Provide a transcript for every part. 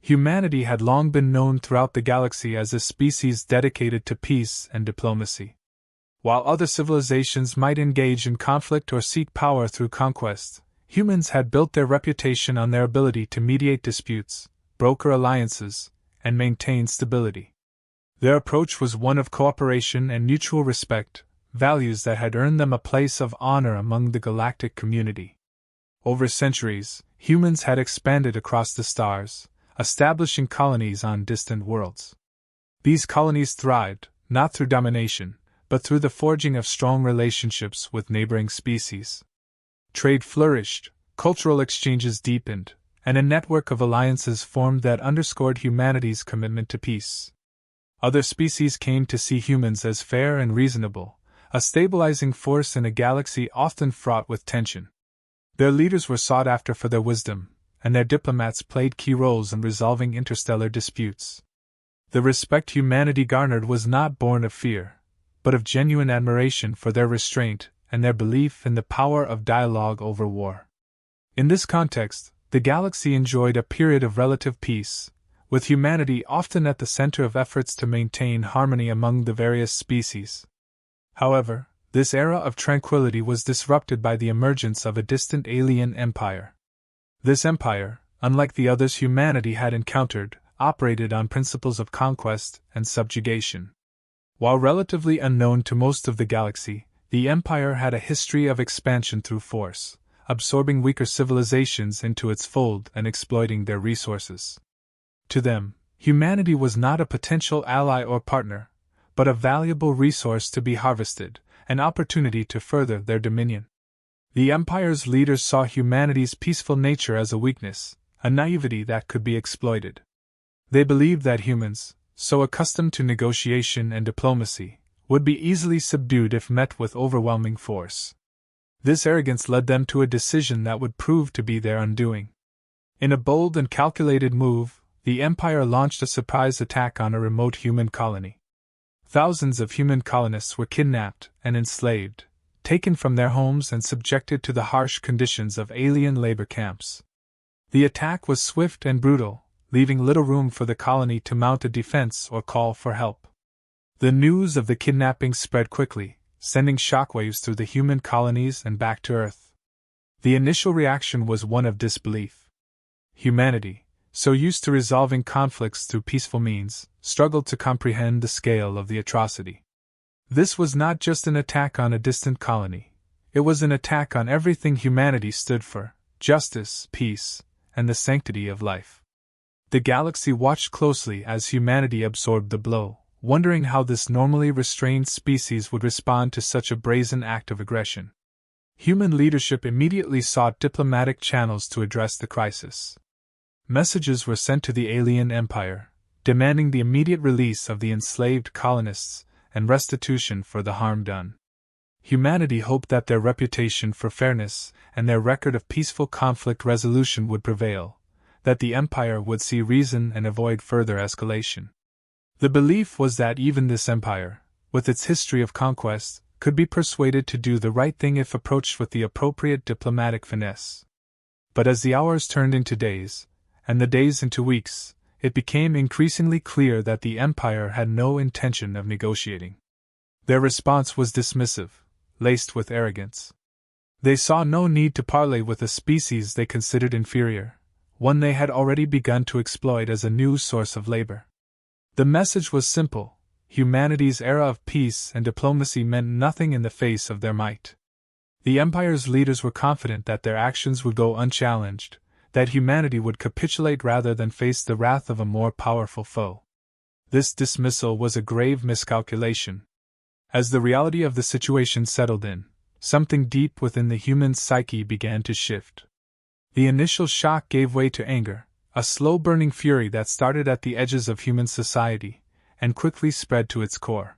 Humanity had long been known throughout the galaxy as a species dedicated to peace and diplomacy. While other civilizations might engage in conflict or seek power through conquest, humans had built their reputation on their ability to mediate disputes, broker alliances, and maintain stability. Their approach was one of cooperation and mutual respect, values that had earned them a place of honor among the galactic community. Over centuries, humans had expanded across the stars, establishing colonies on distant worlds. These colonies thrived, not through domination, but through the forging of strong relationships with neighboring species. Trade flourished, cultural exchanges deepened, and a network of alliances formed that underscored humanity's commitment to peace. Other species came to see humans as fair and reasonable, a stabilizing force in a galaxy often fraught with tension. Their leaders were sought after for their wisdom, and their diplomats played key roles in resolving interstellar disputes. The respect humanity garnered was not born of fear, but of genuine admiration for their restraint and their belief in the power of dialogue over war. In this context, the galaxy enjoyed a period of relative peace, with humanity often at the center of efforts to maintain harmony among the various species. However, this era of tranquility was disrupted by the emergence of a distant alien empire. This empire, unlike the others humanity had encountered, operated on principles of conquest and subjugation. While relatively unknown to most of the galaxy, the empire had a history of expansion through force, absorbing weaker civilizations into its fold and exploiting their resources. To them, humanity was not a potential ally or partner, but a valuable resource to be harvested, an opportunity to further their dominion. The empire's leaders saw humanity's peaceful nature as a weakness, a naivety that could be exploited. They believed that humans, so accustomed to negotiation and diplomacy, would be easily subdued if met with overwhelming force. This arrogance led them to a decision that would prove to be their undoing. In a bold and calculated move, the Empire launched a surprise attack on a remote human colony. Thousands of human colonists were kidnapped and enslaved, taken from their homes and subjected to the harsh conditions of alien labor camps. The attack was swift and brutal, leaving little room for the colony to mount a defense or call for help. The news of the kidnapping spread quickly, sending shockwaves through the human colonies and back to Earth. The initial reaction was one of disbelief. Humanity, so used to resolving conflicts through peaceful means, struggled to comprehend the scale of the atrocity. This was not just an attack on a distant colony, it was an attack on everything humanity stood for: justice, peace, and the sanctity of life. The galaxy watched closely as humanity absorbed the blow, wondering how this normally restrained species would respond to such a brazen act of aggression. Human leadership immediately sought diplomatic channels to address the crisis. Messages were sent to the alien empire, demanding the immediate release of the enslaved colonists and restitution for the harm done. Humanity hoped that their reputation for fairness and their record of peaceful conflict resolution would prevail, that the empire would see reason and avoid further escalation. The belief was that even this empire, with its history of conquest, could be persuaded to do the right thing if approached with the appropriate diplomatic finesse. But as the hours turned into days, and the days into weeks, it became increasingly clear that the empire had no intention of negotiating. Their response was dismissive, laced with arrogance. They saw no need to parley with a species they considered inferior, one they had already begun to exploit as a new source of labor. The message was simple: humanity's era of peace and diplomacy meant nothing in the face of their might. The empire's leaders were confident that their actions would go unchallenged, that humanity would capitulate rather than face the wrath of a more powerful foe. This dismissal was a grave miscalculation. As the reality of the situation settled in, something deep within the human psyche began to shift. The initial shock gave way to anger, a slow-burning fury that started at the edges of human society and quickly spread to its core.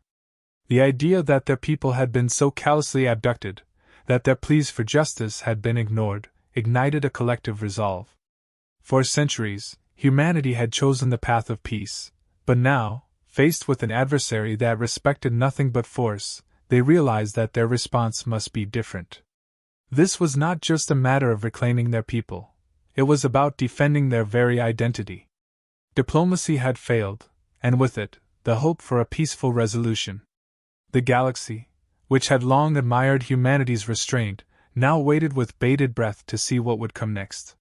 The idea that their people had been so callously abducted, that their pleas for justice had been ignored, ignited a collective resolve. For centuries, humanity had chosen the path of peace, but now, faced with an adversary that respected nothing but force, they realized that their response must be different. This was not just a matter of reclaiming their people, it was about defending their very identity. Diplomacy had failed, and with it, the hope for a peaceful resolution. The galaxy, which had long admired humanity's restraint, now waited with bated breath to see what would come next.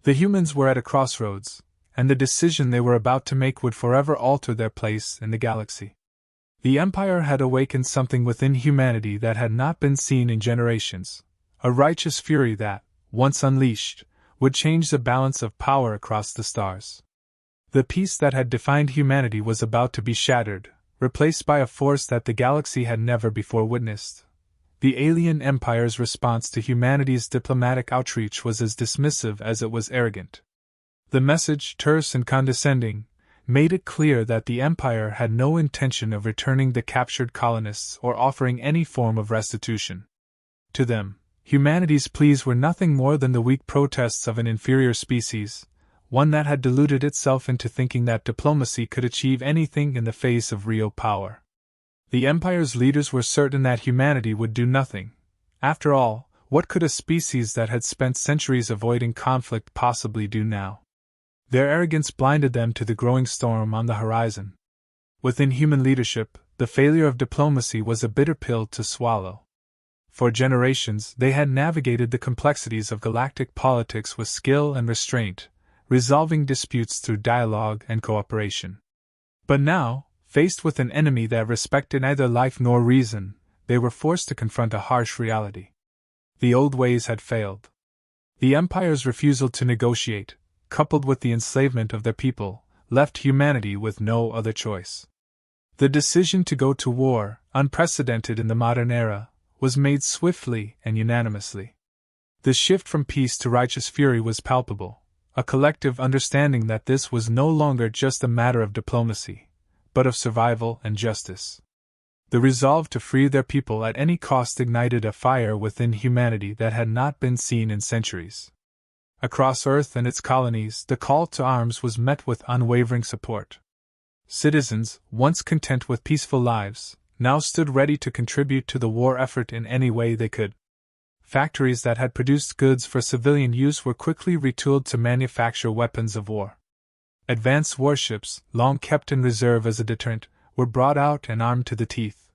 The humans were at a crossroads, and the decision they were about to make would forever alter their place in the galaxy. The Empire had awakened something within humanity that had not been seen in generations, a righteous fury that, once unleashed, would change the balance of power across the stars. The peace that had defined humanity was about to be shattered, replaced by a force that the galaxy had never before witnessed. The alien empire's response to humanity's diplomatic outreach was as dismissive as it was arrogant. The message, terse and condescending, made it clear that the Empire had no intention of returning the captured colonists or offering any form of restitution. To them, humanity's pleas were nothing more than the weak protests of an inferior species, one that had deluded itself into thinking that diplomacy could achieve anything in the face of real power. The Empire's leaders were certain that humanity would do nothing. After all, what could a species that had spent centuries avoiding conflict possibly do now? Their arrogance blinded them to the growing storm on the horizon. Within human leadership, the failure of diplomacy was a bitter pill to swallow. For generations, they had navigated the complexities of galactic politics with skill and restraint, resolving disputes through dialogue and cooperation. But now, faced with an enemy that respected neither life nor reason, they were forced to confront a harsh reality. The old ways had failed. The Empire's refusal to negotiate, coupled with the enslavement of their people, left humanity with no other choice. The decision to go to war, unprecedented in the modern era, was made swiftly and unanimously. The shift from peace to righteous fury was palpable, a collective understanding that this was no longer just a matter of diplomacy, but of survival and justice. The resolve to free their people at any cost ignited a fire within humanity that had not been seen in centuries. Across Earth and its colonies, the call to arms was met with unwavering support. Citizens, once content with peaceful lives, now stood ready to contribute to the war effort in any way they could. Factories that had produced goods for civilian use were quickly retooled to manufacture weapons of war. Advanced warships, long kept in reserve as a deterrent, were brought out and armed to the teeth.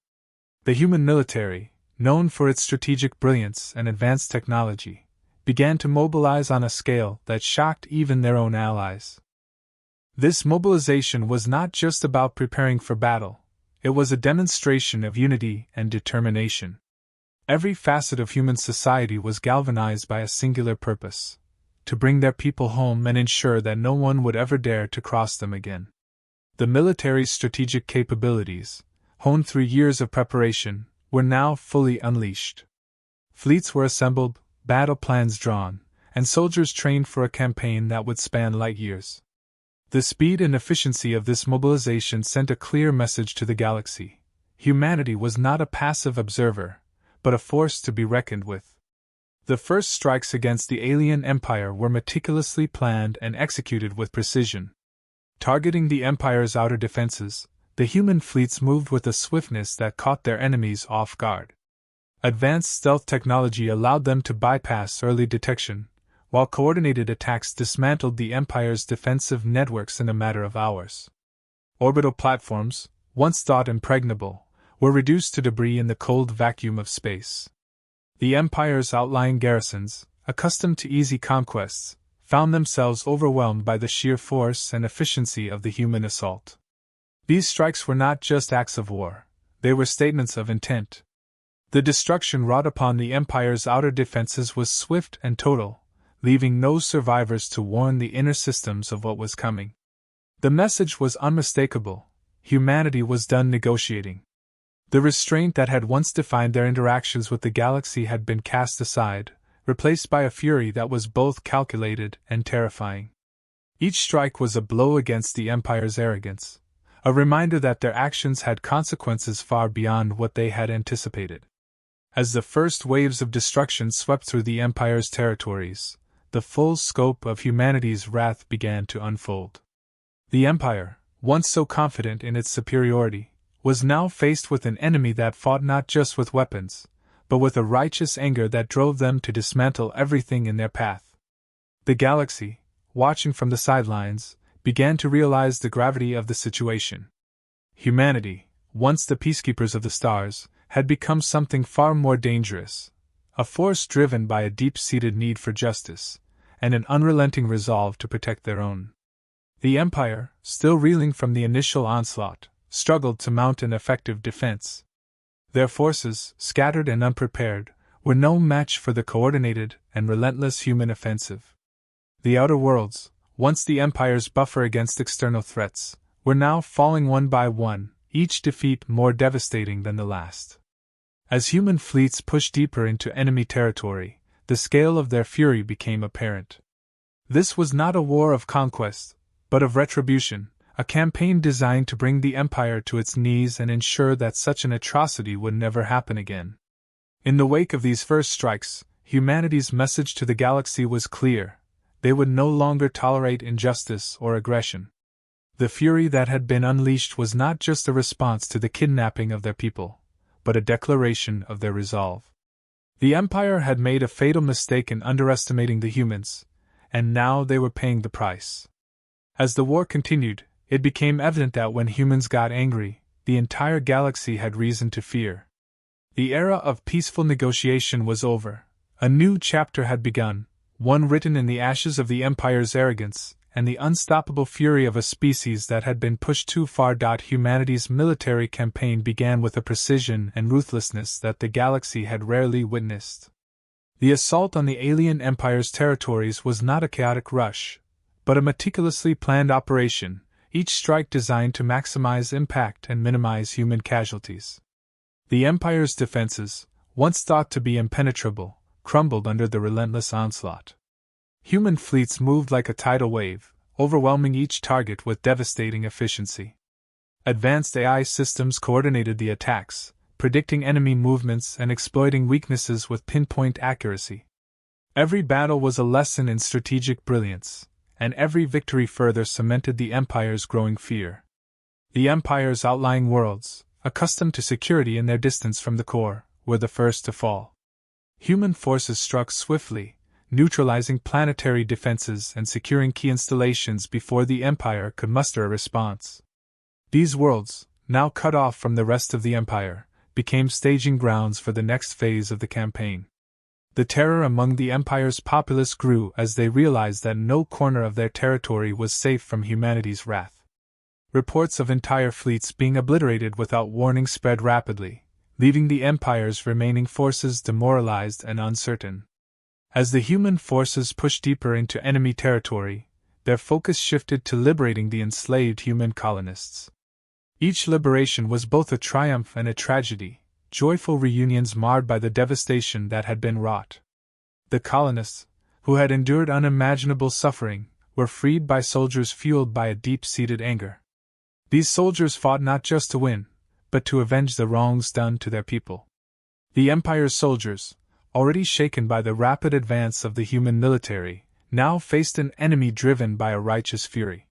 The human military, known for its strategic brilliance and advanced technology, began to mobilize on a scale that shocked even their own allies. This mobilization was not just about preparing for battle, it was a demonstration of unity and determination. Every facet of human society was galvanized by a singular purpose: to bring their people home and ensure that no one would ever dare to cross them again. The military's strategic capabilities, honed through years of preparation, were now fully unleashed. Fleets were assembled, battle plans drawn, and soldiers trained for a campaign that would span light years. The speed and efficiency of this mobilization sent a clear message to the galaxy: humanity was not a passive observer, but a force to be reckoned with. The first strikes against the alien empire were meticulously planned and executed with precision. Targeting the Empire's outer defenses, the human fleets moved with a swiftness that caught their enemies off guard. Advanced stealth technology allowed them to bypass early detection, while coordinated attacks dismantled the Empire's defensive networks in a matter of hours. Orbital platforms, once thought impregnable, were reduced to debris in the cold vacuum of space. The Empire's outlying garrisons, accustomed to easy conquests, found themselves overwhelmed by the sheer force and efficiency of the human assault. These strikes were not just acts of war, they were statements of intent. The destruction wrought upon the Empire's outer defenses was swift and total, leaving no survivors to warn the inner systems of what was coming. The message was unmistakable: humanity was done negotiating. The restraint that had once defined their interactions with the galaxy had been cast aside, replaced by a fury that was both calculated and terrifying. Each strike was a blow against the Empire's arrogance, a reminder that their actions had consequences far beyond what they had anticipated. As the first waves of destruction swept through the Empire's territories, the full scope of humanity's wrath began to unfold. The Empire, once so confident in its superiority, was now faced with an enemy that fought not just with weapons, but with a righteous anger that drove them to dismantle everything in their path. The galaxy, watching from the sidelines, began to realize the gravity of the situation. Humanity, once the peacekeepers of the stars, had become something far more dangerous, a force driven by a deep-seated need for justice, and an unrelenting resolve to protect their own. The Empire, still reeling from the initial onslaught, struggled to mount an effective defense. Their forces, scattered and unprepared, were no match for the coordinated and relentless human offensive. The outer worlds, once the Empire's buffer against external threats, were now falling one by one, each defeat more devastating than the last. As human fleets pushed deeper into enemy territory, the scale of their fury became apparent. This was not a war of conquest, but of retribution, a campaign designed to bring the Empire to its knees and ensure that such an atrocity would never happen again. In the wake of these first strikes, humanity's message to the galaxy was clear: they would no longer tolerate injustice or aggression. The fury that had been unleashed was not just a response to the kidnapping of their people, but a declaration of their resolve. The Empire had made a fatal mistake in underestimating the humans, and now they were paying the price. As the war continued, it became evident that when humans got angry, the entire galaxy had reason to fear. The era of peaceful negotiation was over. A new chapter had begun, one written in the ashes of the Empire's arrogance and the unstoppable fury of a species that had been pushed too far. Humanity's military campaign began with a precision and ruthlessness that the galaxy had rarely witnessed. The assault on the alien Empire's territories was not a chaotic rush, but a meticulously planned operation, each strike designed to maximize impact and minimize human casualties. The Empire's defenses, once thought to be impenetrable, crumbled under the relentless onslaught. Human fleets moved like a tidal wave, overwhelming each target with devastating efficiency. Advanced AI systems coordinated the attacks, predicting enemy movements and exploiting weaknesses with pinpoint accuracy. Every battle was a lesson in strategic brilliance, and every victory further cemented the Empire's growing fear. The Empire's outlying worlds, accustomed to security in their distance from the core, were the first to fall. Human forces struck swiftly, neutralizing planetary defenses and securing key installations before the Empire could muster a response. These worlds, now cut off from the rest of the Empire, became staging grounds for the next phase of the campaign. The terror among the Empire's populace grew as they realized that no corner of their territory was safe from humanity's wrath. Reports of entire fleets being obliterated without warning spread rapidly, leaving the Empire's remaining forces demoralized and uncertain. As the human forces pushed deeper into enemy territory, their focus shifted to liberating the enslaved human colonists. Each liberation was both a triumph and a tragedy, joyful reunions marred by the devastation that had been wrought. The colonists, who had endured unimaginable suffering, were freed by soldiers fueled by a deep-seated anger. These soldiers fought not just to win, but to avenge the wrongs done to their people. The Empire's soldiers, already shaken by the rapid advance of the human military, now faced an enemy driven by a righteous fury.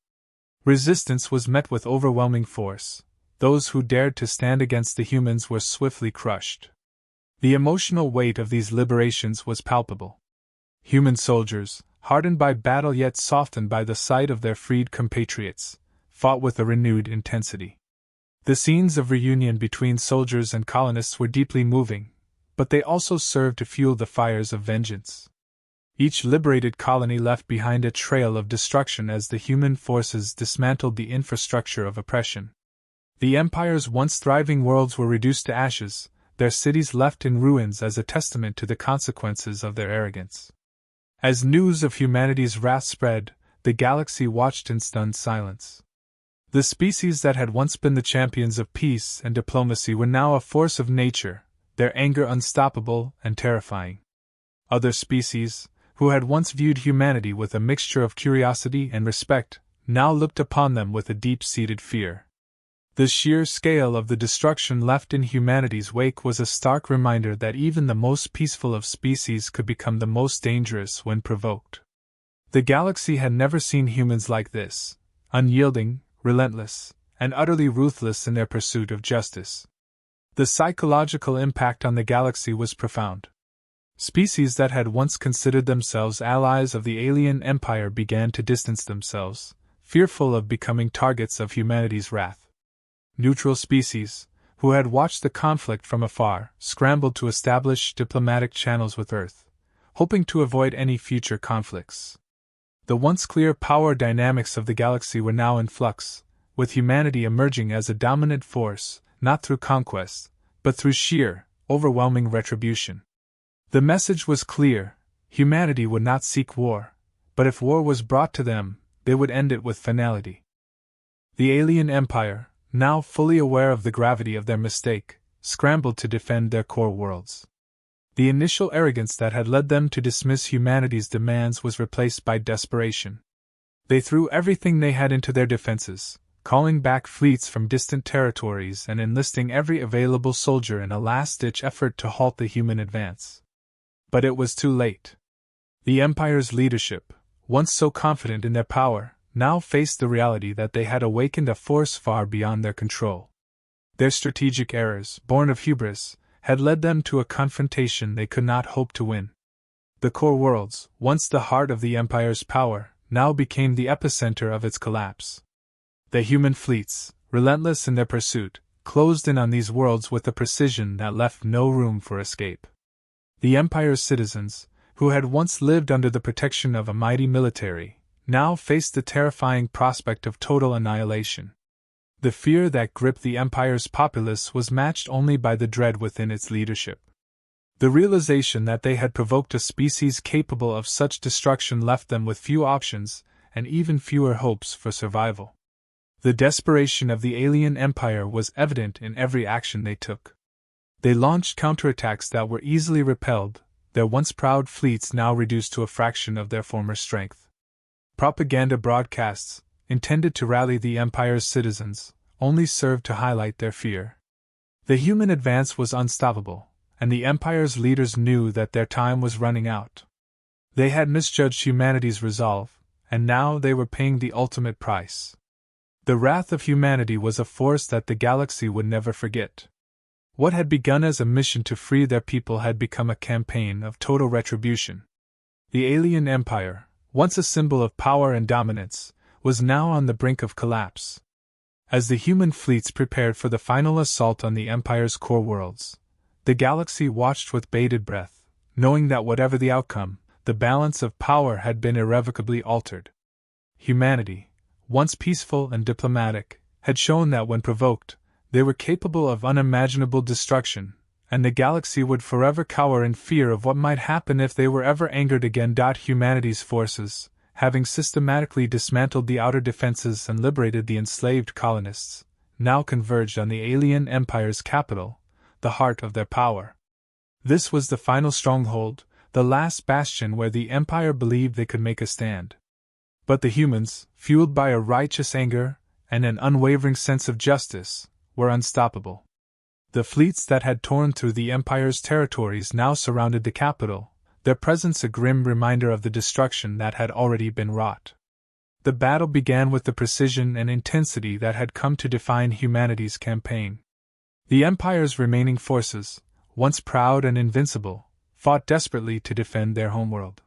Resistance was met with overwhelming force. Those who dared to stand against the humans were swiftly crushed. The emotional weight of these liberations was palpable. Human soldiers, hardened by battle yet softened by the sight of their freed compatriots, fought with a renewed intensity. The scenes of reunion between soldiers and colonists were deeply moving, but they also served to fuel the fires of vengeance. Each liberated colony left behind a trail of destruction as the human forces dismantled the infrastructure of oppression. The Empire's once thriving worlds were reduced to ashes, their cities left in ruins as a testament to the consequences of their arrogance. As news of humanity's wrath spread, the galaxy watched in stunned silence. The species that had once been the champions of peace and diplomacy were now a force of nature, their anger unstoppable and terrifying. Other species, who had once viewed humanity with a mixture of curiosity and respect, now looked upon them with a deep-seated fear. The sheer scale of the destruction left in humanity's wake was a stark reminder that even the most peaceful of species could become the most dangerous when provoked. The galaxy had never seen humans like this, unyielding, relentless, and utterly ruthless in their pursuit of justice. The psychological impact on the galaxy was profound. Species that had once considered themselves allies of the alien empire began to distance themselves, fearful of becoming targets of humanity's wrath. Neutral species, who had watched the conflict from afar, scrambled to establish diplomatic channels with Earth, hoping to avoid any future conflicts. The once clear power dynamics of the galaxy were now in flux, with humanity emerging as a dominant force, not through conquest, but through sheer, overwhelming retribution. The message was clear: humanity would not seek war, but if war was brought to them, they would end it with finality. The alien empire, now fully aware of the gravity of their mistake, scrambled to defend their core worlds. The initial arrogance that had led them to dismiss humanity's demands was replaced by desperation. They threw everything they had into their defenses, calling back fleets from distant territories and enlisting every available soldier in a last-ditch effort to halt the human advance. But it was too late. The Empire's leadership, once so confident in their power, now faced the reality that they had awakened a force far beyond their control. Their strategic errors, born of hubris, had led them to a confrontation they could not hope to win. The core worlds, once the heart of the Empire's power, now became the epicenter of its collapse. The human fleets, relentless in their pursuit, closed in on these worlds with a precision that left no room for escape. The Empire's citizens, who had once lived under the protection of a mighty military, now faced the terrifying prospect of total annihilation. The fear that gripped the Empire's populace was matched only by the dread within its leadership. The realization that they had provoked a species capable of such destruction left them with few options, and even fewer hopes for survival. The desperation of the alien empire was evident in every action they took. They launched counterattacks that were easily repelled, their once proud fleets now reduced to a fraction of their former strength. Propaganda broadcasts, intended to rally the empire's citizens, only served to highlight their fear. The human advance was unstoppable, and the empire's leaders knew that their time was running out. They had misjudged humanity's resolve, and now they were paying the ultimate price. The wrath of humanity was a force that the galaxy would never forget. What had begun as a mission to free their people had become a campaign of total retribution. The alien empire, once a symbol of power and dominance, was now on the brink of collapse. As the human fleets prepared for the final assault on the empire's core worlds, the galaxy watched with bated breath, knowing that whatever the outcome, the balance of power had been irrevocably altered. Humanity, once peaceful and diplomatic, had shown that when provoked, they were capable of unimaginable destruction, and the galaxy would forever cower in fear of what might happen if they were ever angered again. Humanity's forces, having systematically dismantled the outer defenses and liberated the enslaved colonists, now converged on the alien empire's capital, the heart of their power. This was the final stronghold, the last bastion where the empire believed they could make a stand. But the humans, fueled by a righteous anger and an unwavering sense of justice, were unstoppable. The fleets that had torn through the empire's territories now surrounded the capital, their presence a grim reminder of the destruction that had already been wrought. The battle began with the precision and intensity that had come to define humanity's campaign. The empire's remaining forces, once proud and invincible, fought desperately to defend their homeworld.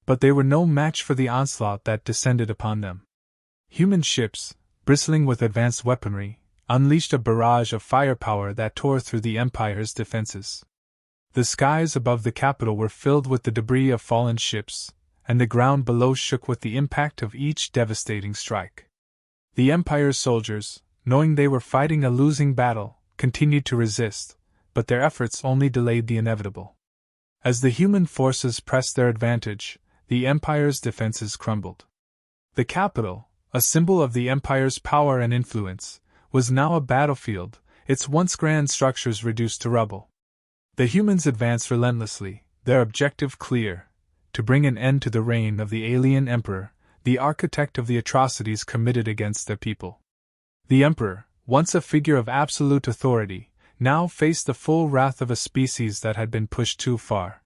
But they were no match for the onslaught that descended upon them. Human ships, bristling with advanced weaponry, unleashed a barrage of firepower that tore through the empire's defenses. The skies above the capital were filled with the debris of fallen ships, and the ground below shook with the impact of each devastating strike. The empire's soldiers, knowing they were fighting a losing battle, continued to resist, but their efforts only delayed the inevitable. As the human forces pressed their advantage, the empire's defenses crumbled. The capital, a symbol of the empire's power and influence, was now a battlefield, its once grand structures reduced to rubble. The humans advanced relentlessly, their objective clear: to bring an end to the reign of the alien emperor, the architect of the atrocities committed against their people. The emperor, once a figure of absolute authority, now faced the full wrath of a species that had been pushed too far.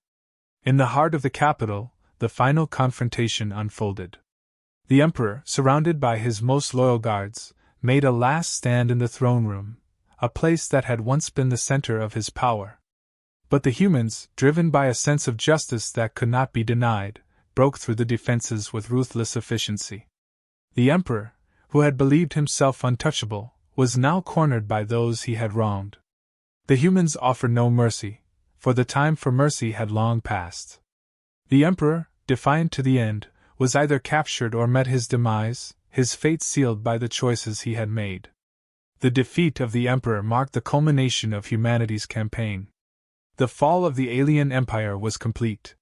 In the heart of the capital, the final confrontation unfolded. The emperor, surrounded by his most loyal guards, made a last stand in the throne room, a place that had once been the center of his power. But the humans, driven by a sense of justice that could not be denied, broke through the defenses with ruthless efficiency. The Emperor, who had believed himself untouchable, was now cornered by those he had wronged. The humans offered no mercy, for the time for mercy had long passed. The Emperor, defiant to the end, was either captured or met his demise, his fate sealed by the choices he had made. The defeat of the Emperor marked the culmination of humanity's campaign. The fall of the alien empire was complete.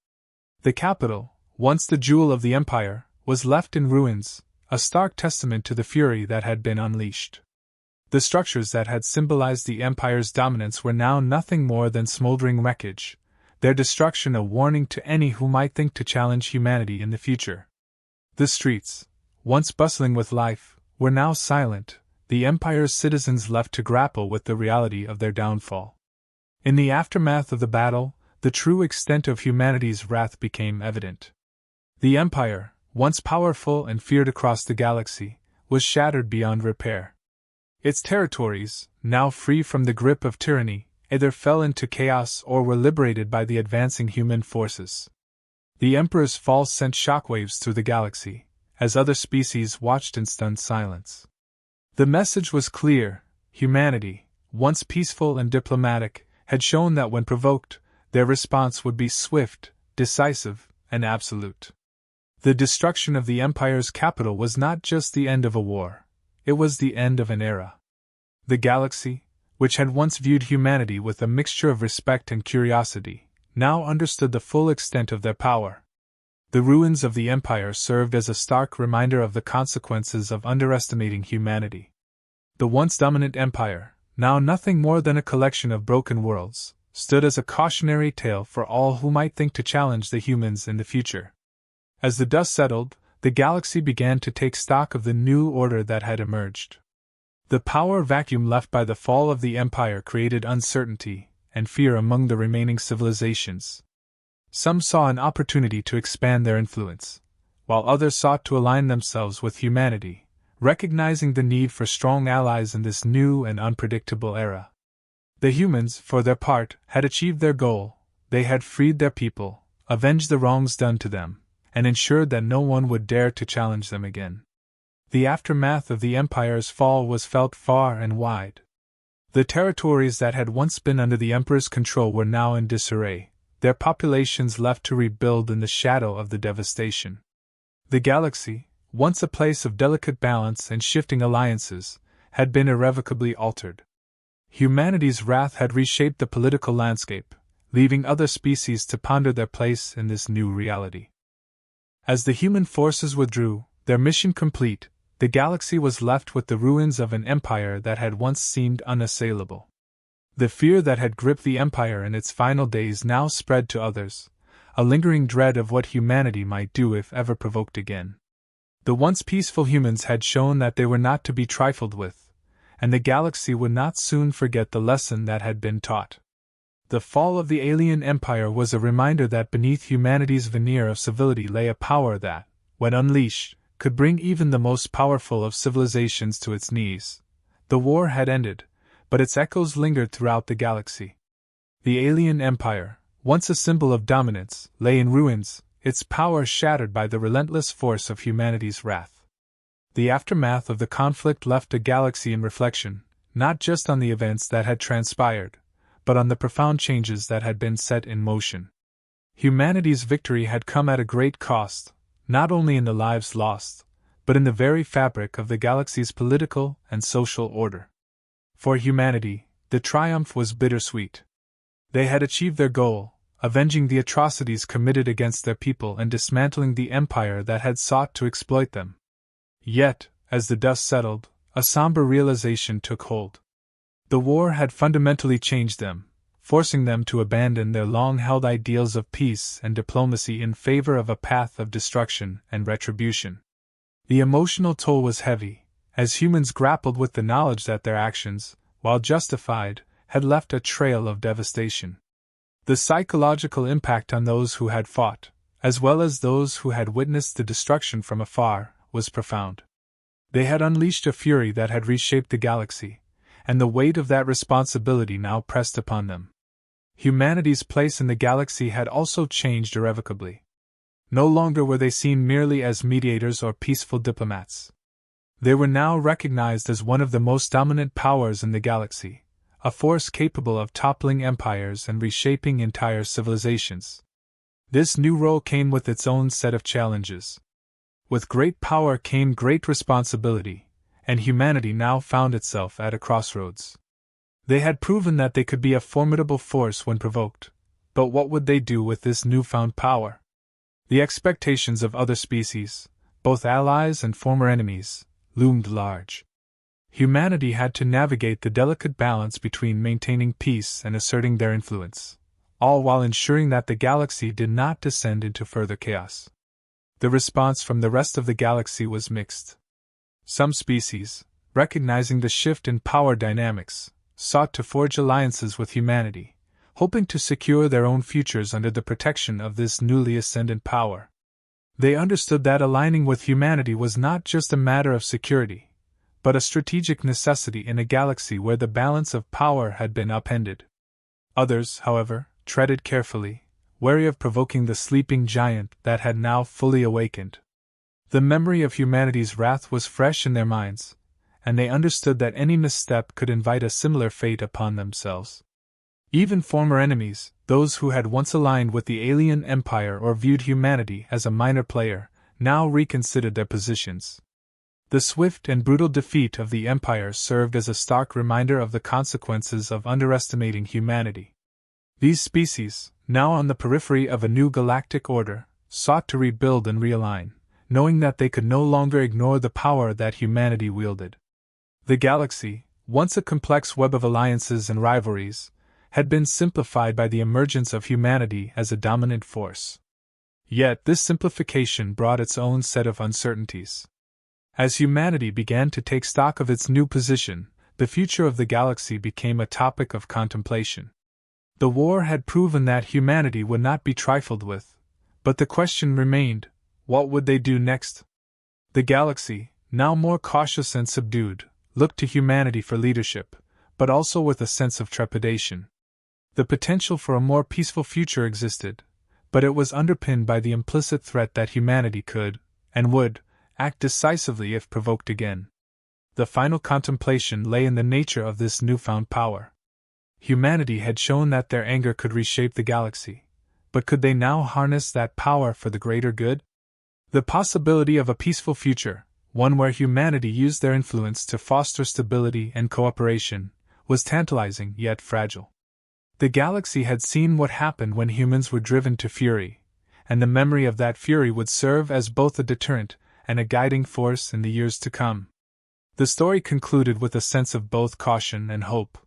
The capital, once the jewel of the empire, was left in ruins, a stark testament to the fury that had been unleashed. The structures that had symbolized the empire's dominance were now nothing more than smoldering wreckage, their destruction a warning to any who might think to challenge humanity in the future. The streets, once bustling with life, were now silent, the empire's citizens left to grapple with the reality of their downfall. In the aftermath of the battle, the true extent of humanity's wrath became evident. The empire, once powerful and feared across the galaxy, was shattered beyond repair. Its territories, now free from the grip of tyranny, either fell into chaos or were liberated by the advancing human forces. The Emperor's fall sent shockwaves through the galaxy, as other species watched in stunned silence. The message was clear: humanity, once peaceful and diplomatic, had shown that when provoked, their response would be swift, decisive, and absolute. The destruction of the Empire's capital was not just the end of a war, it was the end of an era. The galaxy, which had once viewed humanity with a mixture of respect and curiosity, now understood the full extent of their power. The ruins of the Empire served as a stark reminder of the consequences of underestimating humanity. The once dominant Empire, now nothing more than a collection of broken worlds, stood as a cautionary tale for all who might think to challenge the humans in the future. As the dust settled, the galaxy began to take stock of the new order that had emerged. The power vacuum left by the fall of the Empire created uncertainty and fear among the remaining civilizations. Some saw an opportunity to expand their influence, while others sought to align themselves with humanity, recognizing the need for strong allies in this new and unpredictable era. The humans, for their part, had achieved their goal. They had freed their people, avenged the wrongs done to them, and ensured that no one would dare to challenge them again. The aftermath of the Empire's fall was felt far and wide. The territories that had once been under the Emperor's control were now in disarray, their populations left to rebuild in the shadow of the devastation. The galaxy, once a place of delicate balance and shifting alliances, had been irrevocably altered. Humanity's wrath had reshaped the political landscape, leaving other species to ponder their place in this new reality. As the human forces withdrew, their mission complete, the galaxy was left with the ruins of an empire that had once seemed unassailable. The fear that had gripped the empire in its final days now spread to others, a lingering dread of what humanity might do if ever provoked again. The once peaceful humans had shown that they were not to be trifled with, and the galaxy would not soon forget the lesson that had been taught. The fall of the alien empire was a reminder that beneath humanity's veneer of civility lay a power that, when unleashed, could bring even the most powerful of civilizations to its knees. The war had ended, but its echoes lingered throughout the galaxy. The alien empire, once a symbol of dominance, lay in ruins, its power shattered by the relentless force of humanity's wrath. The aftermath of the conflict left a galaxy in reflection, not just on the events that had transpired, but on the profound changes that had been set in motion. Humanity's victory had come at a great cost, not only in the lives lost, but in the very fabric of the galaxy's political and social order. For humanity, the triumph was bittersweet. They had achieved their goal, avenging the atrocities committed against their people and dismantling the empire that had sought to exploit them. Yet, as the dust settled, a somber realization took hold. The war had fundamentally changed them, forcing them to abandon their long-held ideals of peace and diplomacy in favor of a path of destruction and retribution. The emotional toll was heavy, as humans grappled with the knowledge that their actions, while justified, had left a trail of devastation. The psychological impact on those who had fought, as well as those who had witnessed the destruction from afar, was profound. They had unleashed a fury that had reshaped the galaxy, and the weight of that responsibility now pressed upon them. Humanity's place in the galaxy had also changed irrevocably. No longer were they seen merely as mediators or peaceful diplomats. They were now recognized as one of the most dominant powers in the galaxy, a force capable of toppling empires and reshaping entire civilizations. This new role came with its own set of challenges. With great power came great responsibility, and humanity now found itself at a crossroads. They had proven that they could be a formidable force when provoked, but what would they do with this newfound power? The expectations of other species, both allies and former enemies, loomed large. Humanity had to navigate the delicate balance between maintaining peace and asserting their influence, all while ensuring that the galaxy did not descend into further chaos. The response from the rest of the galaxy was mixed. Some species, recognizing the shift in power dynamics, sought to forge alliances with humanity, hoping to secure their own futures under the protection of this newly ascendant power. They understood that aligning with humanity was not just a matter of security, but a strategic necessity in a galaxy where the balance of power had been upended. Others, however, treaded carefully, wary of provoking the sleeping giant that had now fully awakened. The memory of humanity's wrath was fresh in their minds, and they understood that any misstep could invite a similar fate upon themselves. Even former enemies, those who had once aligned with the alien empire or viewed humanity as a minor player, now reconsidered their positions. The swift and brutal defeat of the empire served as a stark reminder of the consequences of underestimating humanity. These species, now on the periphery of a new galactic order, sought to rebuild and realign, knowing that they could no longer ignore the power that humanity wielded. The galaxy, once a complex web of alliances and rivalries, had been simplified by the emergence of humanity as a dominant force. Yet this simplification brought its own set of uncertainties. As humanity began to take stock of its new position, the future of the galaxy became a topic of contemplation. The war had proven that humanity would not be trifled with, but the question remained, what would they do next? The galaxy, now more cautious and subdued, looked to humanity for leadership, but also with a sense of trepidation. The potential for a more peaceful future existed, but it was underpinned by the implicit threat that humanity could, and would, act decisively if provoked again. The final contemplation lay in the nature of this newfound power. Humanity had shown that their anger could reshape the galaxy, but could they now harness that power for the greater good? The possibility of a peaceful future, one where humanity used their influence to foster stability and cooperation, was tantalizing yet fragile. The galaxy had seen what happened when humans were driven to fury, and the memory of that fury would serve as both a deterrent and a guiding force in the years to come. The story concluded with a sense of both caution and hope.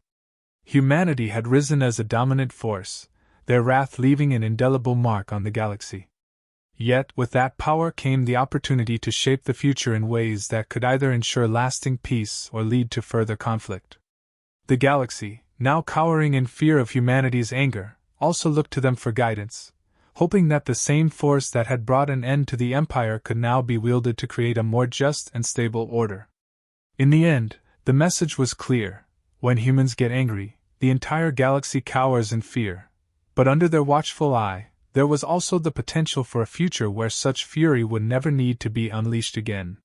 Humanity had risen as a dominant force, their wrath leaving an indelible mark on the galaxy. Yet, with that power came the opportunity to shape the future in ways that could either ensure lasting peace or lead to further conflict. The galaxy, now cowering in fear of humanity's anger, also looked to them for guidance, hoping that the same force that had brought an end to the empire could now be wielded to create a more just and stable order. In the end, the message was clear: when humans get angry, the entire galaxy cowers in fear, but under their watchful eye, there was also the potential for a future where such fury would never need to be unleashed again.